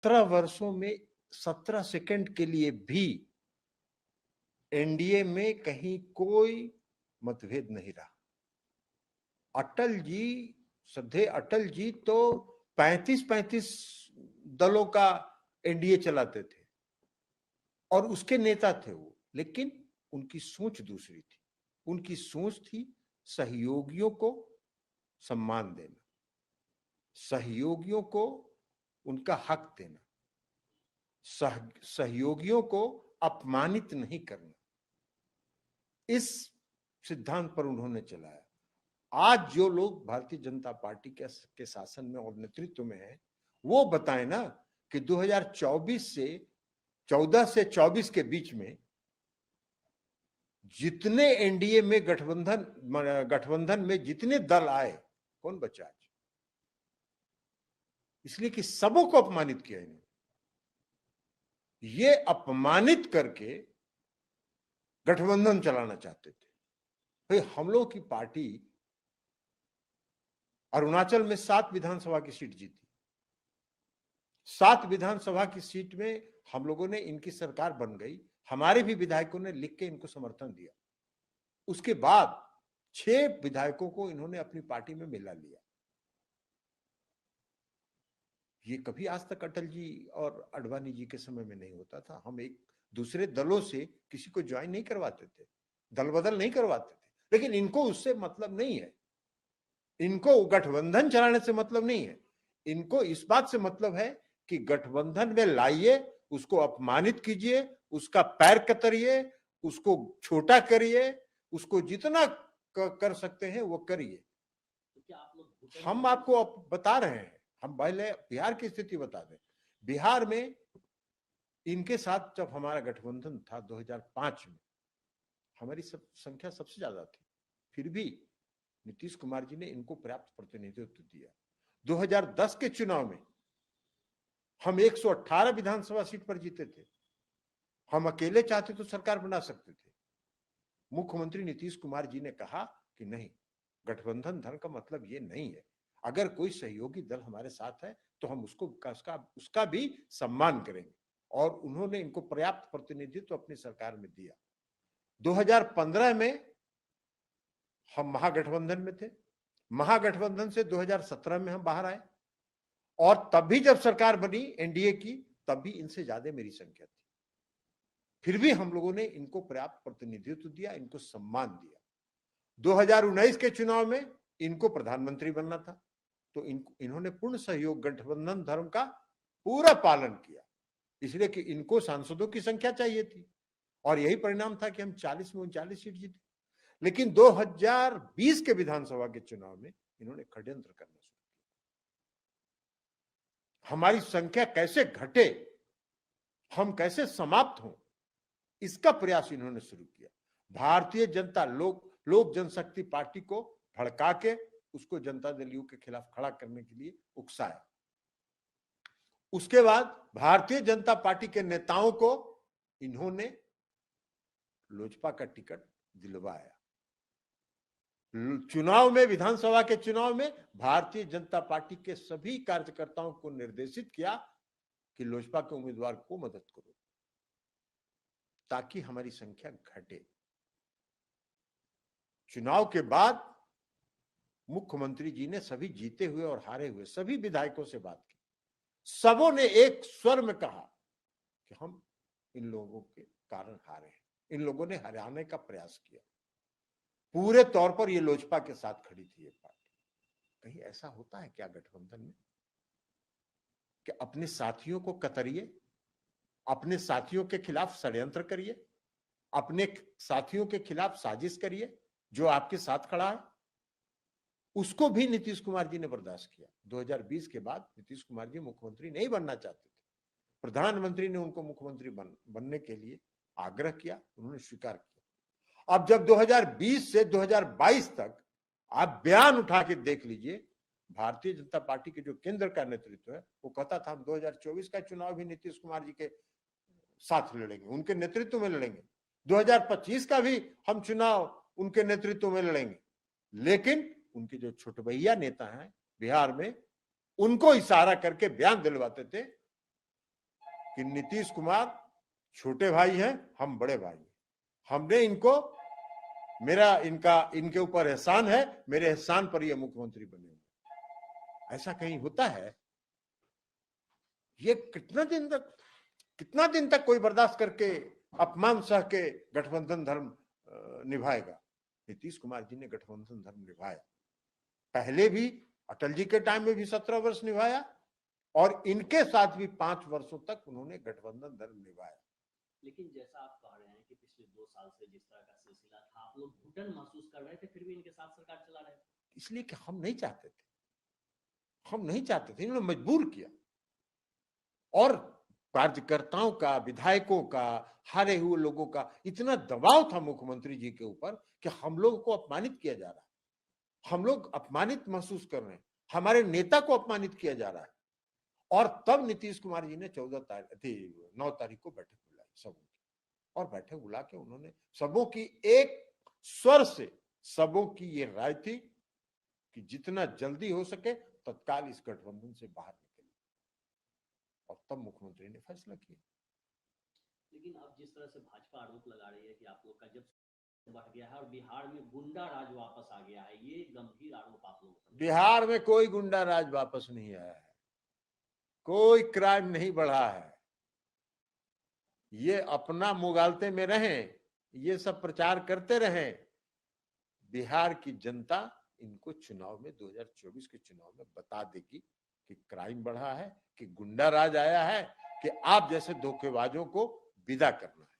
17 वर्षों में 17 सेकंड के लिए भी एनडीए में कहीं कोई मतभेद नहीं रहा। अटल जी, श्रद्धेय अटल जी तो 35-35 दलों का एनडीए चलाते थे और उसके नेता थे वो, लेकिन उनकी सोच दूसरी थी। उनकी सोच थी सहयोगियों को सम्मान देना, सहयोगियों को उनका हक देना, सहयोगियों को अपमानित नहीं करना। इस सिद्धांत पर उन्होंने चलाया। आज जो लोग भारतीय जनता पार्टी के शासन में और नेतृत्व में है, वो बताए ना कि 2024 से 14 से 24 के बीच में जितने एनडीए में गठबंधन में जितने दल आए, कौन बचा आज? इसलिए कि सबों को अपमानित किया इन्होंने। ये अपमानित करके गठबंधन चलाना चाहते थे। भाई, हम लोग की पार्टी अरुणाचल में 7 विधानसभा की सीट जीती। 7 विधानसभा की सीट में हम लोगों ने, इनकी सरकार बन गई, हमारे भी विधायकों ने लिख के इनको समर्थन दिया। उसके बाद 6 विधायकों को इन्होंने अपनी पार्टी में मिला लिया। ये कभी आज तक अटल जी और अडवाणी जी के समय में नहीं होता था। हम एक दूसरे दलों से किसी को ज्वाइन नहीं करवाते थे, दल बदल नहीं करवाते थे, लेकिन इनको उससे मतलब नहीं है। इनको गठबंधन चलाने से मतलब नहीं है। इनको इस बात से मतलब है कि गठबंधन में लाइए, उसको अपमानित कीजिए, उसका पैर कतरिए, उसको छोटा करिए, उसको जितना कर सकते हैं वो करिए। हम आपको बता रहे हैं, हम पहले बिहार की स्थिति बता दें। बिहार में इनके साथ जब हमारा गठबंधन था 2005 में, हमारी संख्या सबसे ज्यादा थी, फिर भी नीतीश कुमार जी ने इनको पर्याप्त प्रतिनिधित्व दिया। 2010 के चुनाव में हम 118 विधानसभा सीट पर जीते थे। हम अकेले चाहते तो सरकार बना सकते थे। मुख्यमंत्री नीतीश कुमार जी ने कहा कि नहीं, गठबंधन धन का मतलब ये नहीं है। अगर कोई सहयोगी दल हमारे साथ है तो हम उसका भी सम्मान करेंगे, और उन्होंने इनको पर्याप्त प्रतिनिधित्व अपनी सरकार में दिया। 2015 में हम महागठबंधन में थे। महागठबंधन से 2017 में हम बाहर आए, और तब भी जब सरकार बनी एनडीए की, तब भी इनसे ज्यादा मेरी संख्या थी। फिर भी हम लोगों ने इनको पर्याप्त प्रतिनिधित्व दिया, इनको सम्मान दिया। 2019 के चुनाव में इनको प्रधानमंत्री बनना था, तो इन्होंने पूर्ण सहयोग गठबंधन धर्म का पूरा पालन किया, इसलिए कि इनको सांसदों की संख्या चाहिए थी, और यही परिणाम था कि हम 40 में 39 सीट जीते। लेकिन 2020 के विधानसभा के चुनाव में इन्होंने षड्यंत्र करना शुरू किया। हमारी संख्या कैसे घटे, हम कैसे समाप्त हों, इसका प्रयास इन्होंने शुरू किया। भारतीय जनता लोक जनशक्ति पार्टी को भड़का के उसको जनता दल यू के खिलाफ खड़ा करने के लिए उकसाया। उसके बाद भारतीय जनता पार्टी के नेताओं को इन्होंने लोजपा का टिकट दिलवाया। चुनाव में, विधानसभा के चुनाव में भारतीय जनता पार्टी के सभी कार्यकर्ताओं को निर्देशित किया कि लोजपा के उम्मीदवार को मदद करो, ताकि हमारी संख्या घटे। चुनाव के बाद मुख्यमंत्री जी ने सभी जीते हुए और हारे हुए सभी विधायकों से बात की। सबों ने एक स्वर में कहा कि हम इन लोगों के कारण हारे हैं, इन लोगों ने हराने का प्रयास किया। पूरे तौर पर ये लोजपा के साथ खड़ी थी ये पार्टी। कहीं ऐसा होता है क्या गठबंधन में कि अपने साथियों को कतरिए, अपने साथियों के खिलाफ षड्यंत्र करिए, अपने साथियों के खिलाफ साजिश करिए जो आपके साथ खड़ा है? उसको भी नीतीश कुमार जी ने बर्दाश्त किया। 2020 के बाद नीतीश कुमार जी मुख्यमंत्री नहीं बनना चाहते थे। प्रधानमंत्री ने उनको मुख्यमंत्री बनने के लिए आग्रह किया, उन्होंने स्वीकार किया। अब जब 2020 से 2022 तक आप बयान उठा के देख लीजिए, भारतीय जनता पार्टी के जो केंद्र का नेतृत्व है वो कहता था हम 2024 का चुनाव भी नीतीश कुमार जी के साथ लड़ेंगे, उनके नेतृत्व में लड़ेंगे, 2025 का भी हम चुनाव उनके नेतृत्व में लड़ेंगे। लेकिन उनके जो छोटे भैया नेता हैं बिहार में, उनको इशारा करके बयान दिलवाते थे कि नीतीश कुमार छोटे भाई हैं, हम बड़े भाई हैं, हमने इनको, इनके ऊपर एहसान है, मेरे एहसान पर ये मुख्यमंत्री बने हुए। ऐसा कहीं होता है? ये कितना दिन तक कोई बर्दाश्त करके अपमान सह के गठबंधन धर्म निभाएगा? नीतीश कुमार जी ने गठबंधन धर्म निभाया, पहले भी अटल जी के टाइम में भी 17 वर्ष निभाया, और इनके साथ भी 5 वर्षों तक उन्होंने गठबंधन धर्म निभाया। लेकिन जैसा आप कह रहे हैं कि पिछले 2 साल से जिस तरह का सिलसिला था, आप लोग घुटन महसूस कर रहे थे, फिर भी इनके साथ सरकार चला रहे थे। इसलिए कि हम नहीं चाहते थे, इन्होंने मजबूर किया। और कार्यकर्ताओं का, विधायकों का, हारे हुए लोगों का इतना दबाव था मुख्यमंत्री जी के ऊपर कि हम लोगों को अपमानित किया जा रहा है, हम लोग अपमानित महसूस कर रहे हैं, हमारे नेता को अपमानित किया जा रहा है। और तब नीतीश कुमार जी ने 9 तारीख को बैठक बुलाई सबों की, और बैठक बुला के उन्होंने सबों की एक स्वर से सबों की ये राय थी कि जितना जल्दी हो सके तत्काल इस गठबंधन से बाहर निकले, और तब मुख्यमंत्री ने फैसला किया। लेकिन अब जिस तरह से भाजपा आरोप लगा रही है कि आप लोग का जब बढ़ गया है और बिहार में गुंडा राज वापस आ गया है, ये गंभीर आरोप आप लोग। बिहार में कोई गुंडा राज वापस नहीं आया है, कोई क्राइम नहीं बढ़ा है। ये अपना मुगालते में रहें, ये सब प्रचार करते रहें। बिहार की जनता इनको चुनाव में 2024 के चुनाव में बता देगी कि क्राइम बढ़ा है, कि गुंडा राज आया है, कि आप जैसे धोखेबाजों को विदा करना है।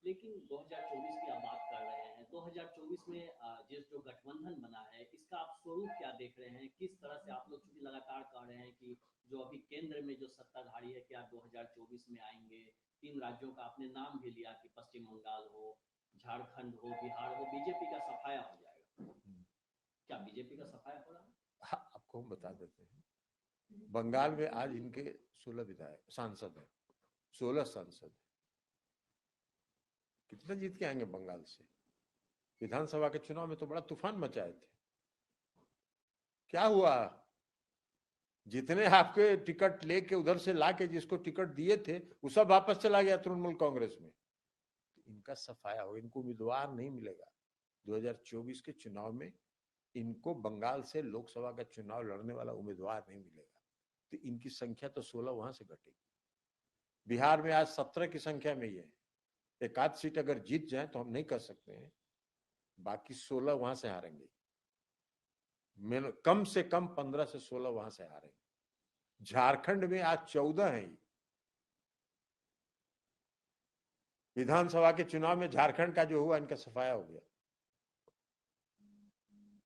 लेकिन 2024 की आप बात कर रहे हैं, 2024 में जो गठबंधन बना है, इसका आप स्वरूप क्या देख रहे हैं? किस तरह से आप लोग चूंकि लगातार कह रहे हैं कि जो अभी केंद्र में जो सत्ताधारी है, क्या 2024 में आएंगे? 3 राज्यों का आपने नाम भी लिया कि पश्चिम बंगाल हो, झारखंड हो, बिहार हो, बीजेपी का सफाया हो जाएगा। क्या बीजेपी का सफाया हो रहा है? हाँ, आपको हम बता देते हैं, बंगाल में आज इनके 16 विधायक सांसद है, 16 सांसद। कितना जीत के आएंगे बंगाल से? विधानसभा के चुनाव में तो बड़ा तूफान मचाए थे, क्या हुआ? जितने आपके टिकट लेके उधर से लाके जिसको टिकट दिए थे वो सब वापस चला गया तृणमूल कांग्रेस में। तो इनका सफाया हो, इनको उम्मीदवार नहीं मिलेगा 2024 के चुनाव में। इनको बंगाल से लोकसभा का चुनाव लड़ने वाला उम्मीदवार नहीं मिलेगा, तो इनकी संख्या तो 16 वहां से घटेगी। बिहार में आज 17 की संख्या में ही है, एक आध सीट अगर जीत जाए तो हम नहीं कर सकते हैं, बाकी 16 वहां से हारेंगे, कम से कम 15 से 16 वहां से हारेंगे। झारखंड में आज 14 है। विधानसभा के चुनाव में झारखंड का जो हुआ, इनका सफाया हो गया,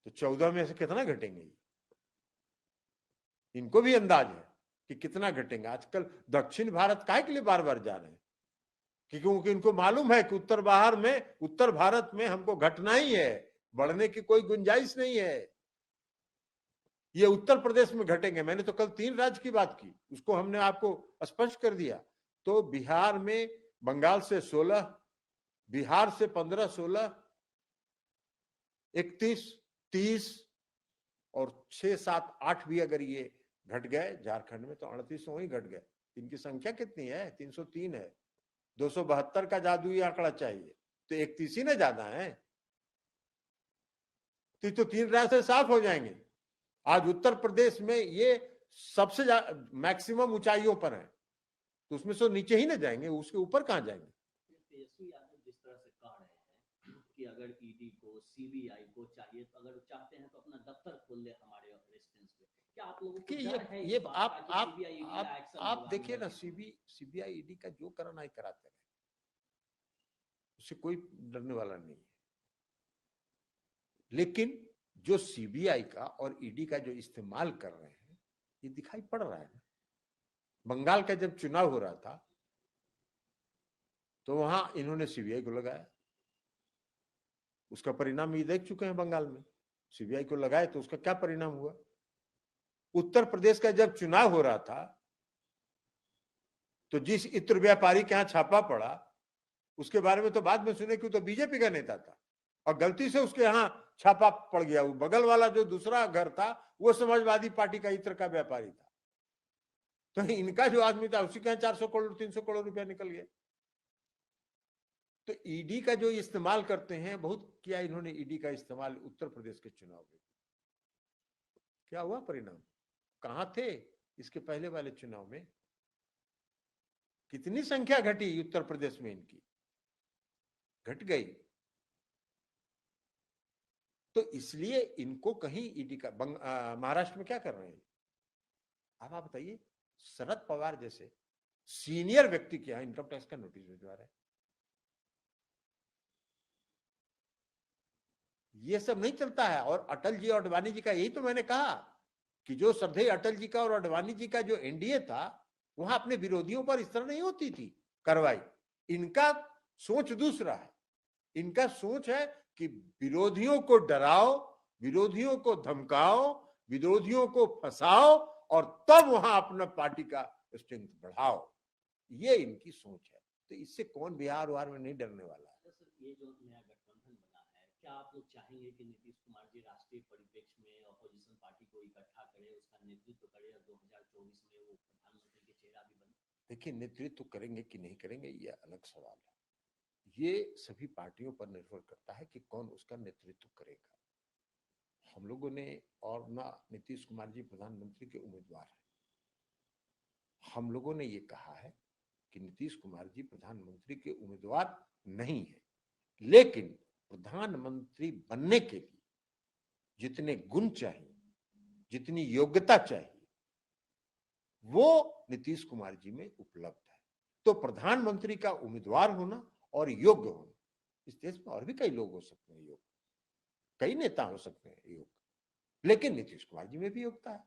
तो 14 में से कितना घटेंगे? इनको भी अंदाज है कि कितना घटेंगे। आजकल दक्षिण भारत काहे के लिए बार बार जा रहे हैं? क्योंकि इनको मालूम है कि उत्तर भारत में हमको घटना ही है, बढ़ने की कोई गुंजाइश नहीं है। ये उत्तर प्रदेश में घटेंगे। मैंने तो कल 3 राज्य की बात की, उसको हमने आपको स्पष्ट कर दिया। तो बिहार में बंगाल से 16, बिहार से 15, 16, 31, 30 और 6, 7, 8 भी अगर ये घट गए झारखंड में तो 38 वहीं घट गए। इनकी संख्या कितनी है? 303 है। 272 का जादुई आंकड़ा चाहिए, तो 31 ही ना ज्यादा है, तो 3 राज्य साफ हो जाएंगे। आज उत्तर प्रदेश में ये सबसे मैक्सिमम ऊंचाइयों पर है, तो उसमें से नीचे ही ना जाएंगे, उसके ऊपर कहां जाएंगे? तेजस्वी यादव जिस तरह से कह रहे हैं कि अगर ईडी को, सीबीआई को चाहिए, तो अगर चाहते हैं तो अपना दफ्तर खोल ले हमारे रेजिडेंस पे, क्या आप लोगों को डर है इस बात का कि सीबीआई ईडी का एक्शन होगा? आप देखिए ना, सीबीआई ईडी का जो करना ही कराते रहे, उससे कोई डरने वाला नहीं है। लेकिन जो सीबीआई का और ईडी का जो इस्तेमाल कर रहे हैं, ये दिखाई पड़ रहा है ना। बंगाल का जब चुनाव हो रहा था तो वहां इन्होंने सीबीआई को लगाया, उसका परिणाम ये देख चुके हैं। बंगाल में सीबीआई को लगाए तो उसका क्या परिणाम हुआ? उत्तर प्रदेश का जब चुनाव हो रहा था तो जिस इत्र व्यापारी के यहां छापा पड़ा, उसके बारे में तो बाद में सुने कि तो बीजेपी का नेता था, और गलती से उसके यहां छापा पड़ गया। वो बगल वाला जो दूसरा घर था वो समाजवादी पार्टी का इत्र का व्यापारी था। तो इनका जो आदमी था उसी के यहाँ 400 करोड़ 300 करोड़ रुपया निकल गया। तो ईडी का जो इस्तेमाल करते हैं, बहुत किया इन्होंने ईडी का इस्तेमाल उत्तर प्रदेश के चुनाव में। क्या हुआ परिणाम? कहां थे इसके पहले वाले चुनाव में? कितनी संख्या घटी उत्तर प्रदेश में इनकी? घट गई। तो इसलिए इनको कहीं ईडी का महाराष्ट्र में क्या कर रहे हैं? अब आप बताइए, शरद पवार जैसे सीनियर व्यक्ति के यहां इनकम टैक्स का नोटिस भिजवा रहे हैं। ये सब नहीं चलता है। और अटल जी और अडवाणी जी का, यही तो मैंने कहा कि जो श्रद्धेय अटल जी का और अडवाणी जी का जो एनडीए था, वहां अपने विरोधियों पर इस तरह नहीं होती थी कार्रवाई। इनका सोच दूसरा है। इनका सोच है कि विरोधियों को डराओ, विरोधियों को धमकाओ, विरोधियों को फंसाओ और तब वहां अपना पार्टी का स्ट्रेंथ बढ़ाओ। ये इनकी सोच है। तो इससे कौन बिहार वार में नहीं डरने वाला है। सर, ये जो नया गठबंधन बना है, क्या आप लोग चाहेंगे कि नीतीश कुमार जी राष्ट्रीय परिप्रेक्ष्य में अपोजिशन पार्टी को इकट्ठा करें, उसका नेतृत्व करें और 2024 में वो प्रधानमंत्री के चेहरा भी बने? देखिए, नेतृत्व करेंगे कि नहीं करेंगे ये अलग सवाल है। ये सभी पार्टियों पर निर्भर करता है कि कौन उसका नेतृत्व करेगा। हम लोगों ने, और ना नीतीश कुमार जी प्रधानमंत्री के उम्मीदवार हैं, हम लोगों ने ये कहा है कि नीतीश कुमार जी प्रधानमंत्री के उम्मीदवार नहीं है, लेकिन प्रधानमंत्री बनने के लिए जितने गुण चाहिए, जितनी योग्यता चाहिए, वो नीतीश कुमार जी में उपलब्ध है। तो प्रधानमंत्री का उम्मीदवार होना और योग्य होना, इस देश में और भी कई लोग हो सकते हैं योग्य, कई नेता हो सकते हैं योग्य, लेकिन नीतीश कुमार जी में भी योग्यता है,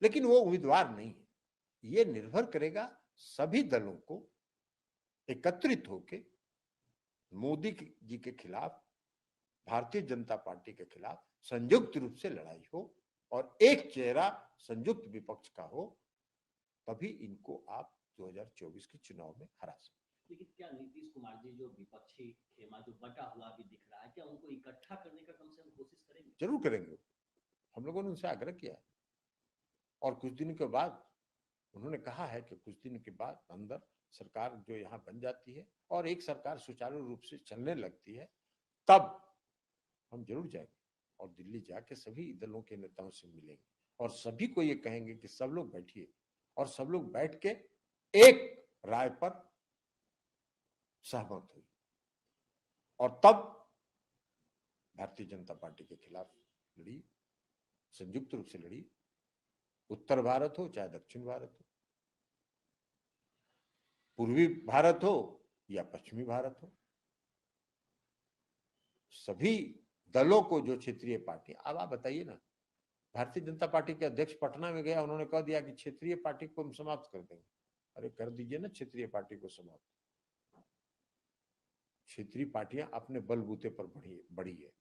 लेकिन वो उम्मीदवार नहीं है। ये निर्भर करेगा सभी दलों को एकत्रित होकर मोदी जी के खिलाफ, भारतीय जनता पार्टी के खिलाफ संयुक्त रूप से लड़ाई हो और एक चेहरा संयुक्त विपक्ष का हो, तभी इनको आप 2024 के चुनाव में हरा सकते। लेकिन क्या नीतीश कुमार जी जो विपक्षी खेमा जो बटा हुआ भी दिख रहा है, क्या उनको इकट्ठा करने का कम से कम कोशिश करेंगे? जरूर करेंगे। हम लोगों ने उनसे आग्रह किया है और कुछ दिन के बाद उन्होंने कहा है कि कुछ दिन के बाद अंदर सरकार जो यहाँ बन जाती है और एक सरकार सुचारू रूप से चलने लगती है, तब हम जरूर जाएंगे और दिल्ली जाके सभी दलों के नेताओं से मिलेंगे और सभी को ये कहेंगे कि सब लोग बैठिए और सब लोग बैठ के एक राय पर सहमत हुई और तब भारतीय जनता पार्टी के खिलाफ लड़ी, संयुक्त रूप से लड़ी। उत्तर भारत हो चाहे दक्षिण भारत हो, पूर्वी भारत हो या पश्चिमी भारत हो, सभी दलों को जो क्षेत्रीय पार्टी, अब आप बताइए ना, भारतीय जनता पार्टी के अध्यक्ष पटना में गया, उन्होंने कह दिया कि क्षेत्रीय पार्टी को हम समाप्त कर देंगे। अरे कर दीजिए ना क्षेत्रीय पार्टी को समाप्त। क्षेत्रीय पार्टियां अपने बलबूते पर बढ़ी है,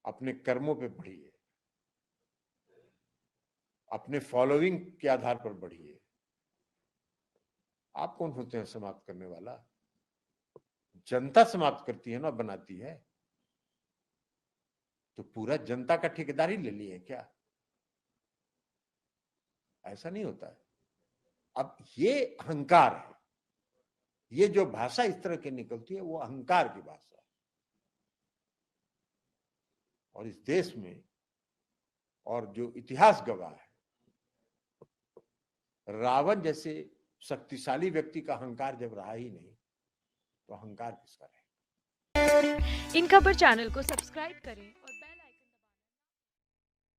अपने कर्मों पे बढ़ी है, अपने फॉलोइंग के आधार पर बढ़ी है। आप कौन होते हैं समाप्त करने वाला? जनता समाप्त करती है ना, बनाती है। तो पूरा जनता का ठेकेदारी ले लिए क्या? ऐसा नहीं होता है। अब ये अहंकार है, ये जो भाषा इस तरह की निकलती है वो अहंकार की भाषा है। और इस देश में, और जो इतिहास गवाह है, रावण जैसे शक्तिशाली व्यक्ति का अहंकार जब रहा ही नहीं, तो अहंकार किसका रहेगा? इन खबर चैनल को सब्सक्राइब करें।